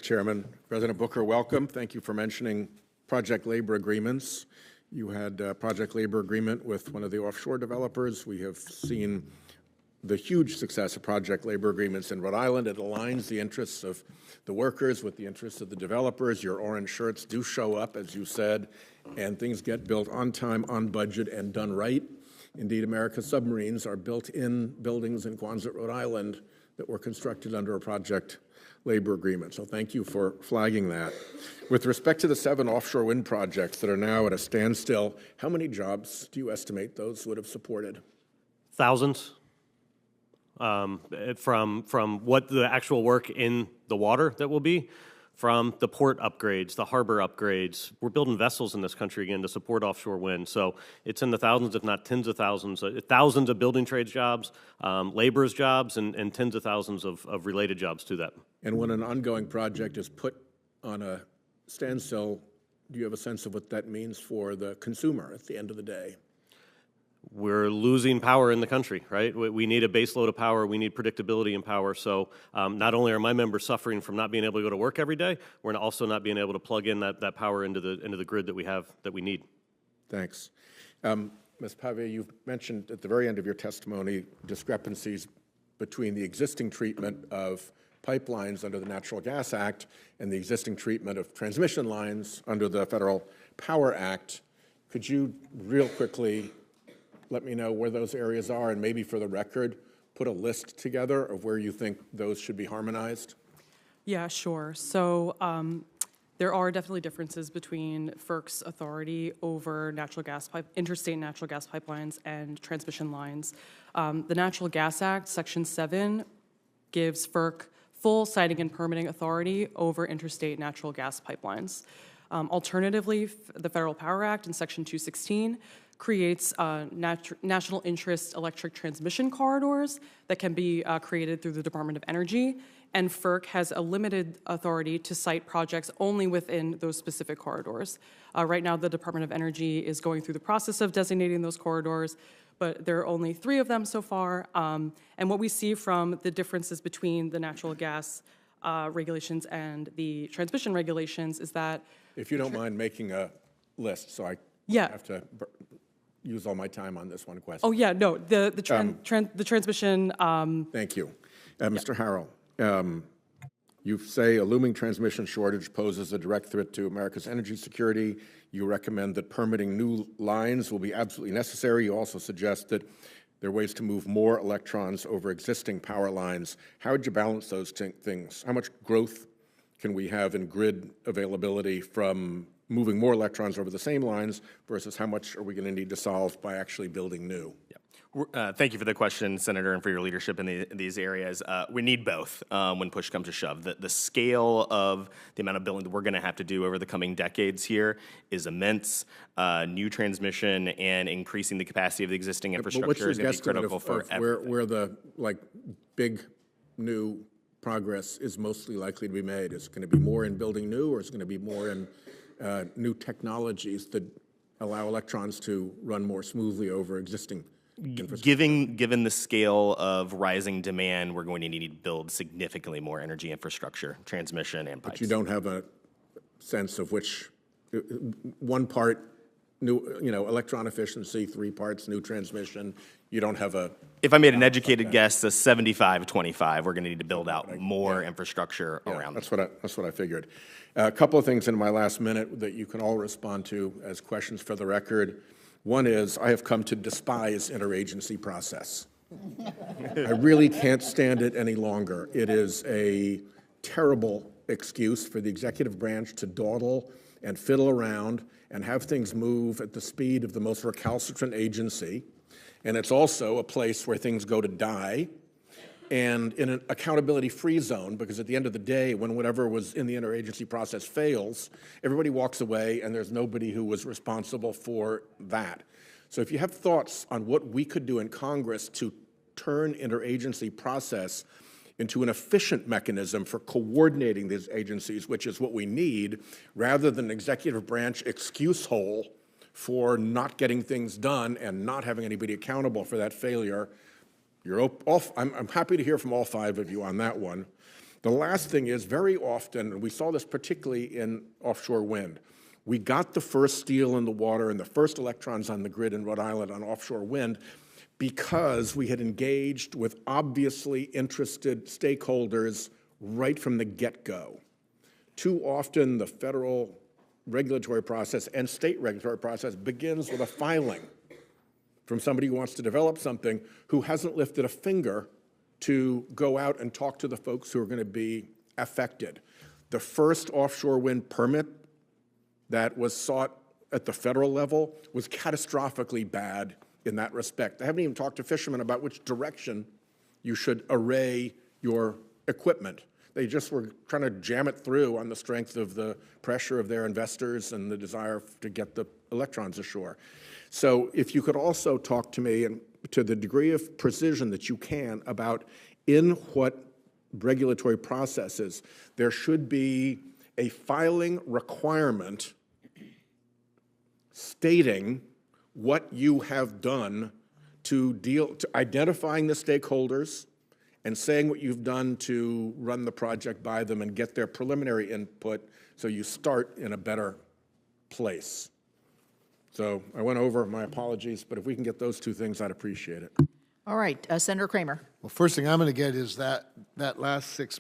Chairman. President Booker, welcome. Thank you for mentioning project labor agreements. You had a project labor agreement with one of the offshore developers. We have seen the huge success of project labor agreements in Rhode Island. It aligns the interests of the workers with the interests of the developers. Your orange shirts do show up, as you said, and things get built on time, on budget, and done right. Indeed, America's submarines are built in buildings in Quonset, Rhode Island that were constructed under a project labor agreement. So thank you for flagging that. With respect to the 7 offshore wind projects that are now at a standstill, how many jobs do you estimate those would have supported? Thousands. From what the actual work in the water that will be, from the port upgrades, the harbor upgrades. We're building vessels in this country again to support offshore wind. So it's in the thousands, if not tens of thousands, thousands of building trades jobs, laborers jobs, and tens of thousands of related jobs to that. And when an ongoing project is put on a standstill, do you have a sense of what that means for the consumer at the end of the day? We're losing power in the country, right? We need a base load of power. We need predictability in power. So not only are my members suffering from not being able to go to work every day, we're also not being able to plug in that power into the grid that we have, that we need. Thanks. Ms. Pave, you've mentioned at the very end of your testimony discrepancies between the existing treatment of pipelines under the Natural Gas Act and the existing treatment of transmission lines under the Federal Power Act. Could you real quickly let me know where those areas are, and maybe for the record, put a list together of where you think those should be harmonized? Yeah, sure. So there are definitely differences between FERC's authority over interstate natural gas pipelines and transmission lines. The Natural Gas Act, Section 7, gives FERC full siting and permitting authority over interstate natural gas pipelines. Alternatively, the Federal Power Act in Section 216 creates national interest electric transmission corridors that can be created through the Department of Energy, and FERC has a limited authority to site projects only within those specific corridors. Right now, the Department of Energy is going through the process of designating those corridors, but there are only 3 of them so far. And what we see from the differences between the natural gas regulations and the transmission regulations is that— If you don't mind making a list, so I have to use all my time on this one question. Oh, yeah, no, the transmission— Thank you. Mr. Harrell, you say a looming transmission shortage poses a direct threat to America's energy security. You recommend that permitting new lines will be absolutely necessary. You also suggest that there are ways to move more electrons over existing power lines. How would you balance those things? How much growth can we have in grid availability from moving more electrons over the same lines versus how much are we going to need to solve by actually building new? Yeah. Thank you for the question, Senator, and for your leadership in these areas. We need both when push comes to shove. The scale of the amount of building that we're going to have to do over the coming decades here is immense. New transmission and increasing the capacity of the existing infrastructure is going to be critical for everything. Where the big new progress is mostly likely to be made? Is it going to be more in building new, or is it going to be more in new technologies that allow electrons to run more smoothly over existing infrastructure? Given the scale of rising demand, we're going to need to build significantly more energy infrastructure, transmission, and pipes. But you don't have a sense of which, 1 part new, electron efficiency, 3 parts new transmission. You don't have a— If I made an educated guess, a 75-25, we're going to need to build out more infrastructure around that's what I figured. A couple of things in my last minute that you can all respond to as questions for the record. One is, I have come to despise interagency process. I really can't stand it any longer. It is a terrible excuse for the executive branch to dawdle and fiddle around and have things move at the speed of the most recalcitrant agency. And it's also a place where things go to die, and in an accountability-free zone, because at the end of the day, when whatever was in the interagency process fails, everybody walks away and there's nobody who was responsible for that. So if you have thoughts on what we could do in Congress to turn interagency process into an efficient mechanism for coordinating these agencies, which is what we need, rather than an executive branch excuse hole for not getting things done and not having anybody accountable for that failure, I'm happy to hear from all 5 of you on that one. The last thing is, very often, and we saw this particularly in offshore wind, we got the first steel in the water and the first electrons on the grid in Rhode Island on offshore wind because we had engaged with obviously interested stakeholders right from the get-go. Too often, the federal regulatory process and state regulatory process begins with a filing from somebody who wants to develop something who hasn't lifted a finger to go out and talk to the folks who are going to be affected. The first offshore wind permit that was sought at the federal level was catastrophically bad in that respect. I haven't even talked to fishermen about which direction you should array your equipment. They just were trying to jam it through on the strength of the pressure of their investors and the desire to get the electrons ashore. So if you could also talk to me, and to the degree of precision that you can, about in what regulatory processes there should be a filing requirement stating what you have done to identifying the stakeholders and saying what you've done to run the project by them and get their preliminary input so you start in a better place. So I went over, my apologies, but if we can get those two things, I'd appreciate it. All right, Senator Kramer. Well, first thing I'm going to get is that last 6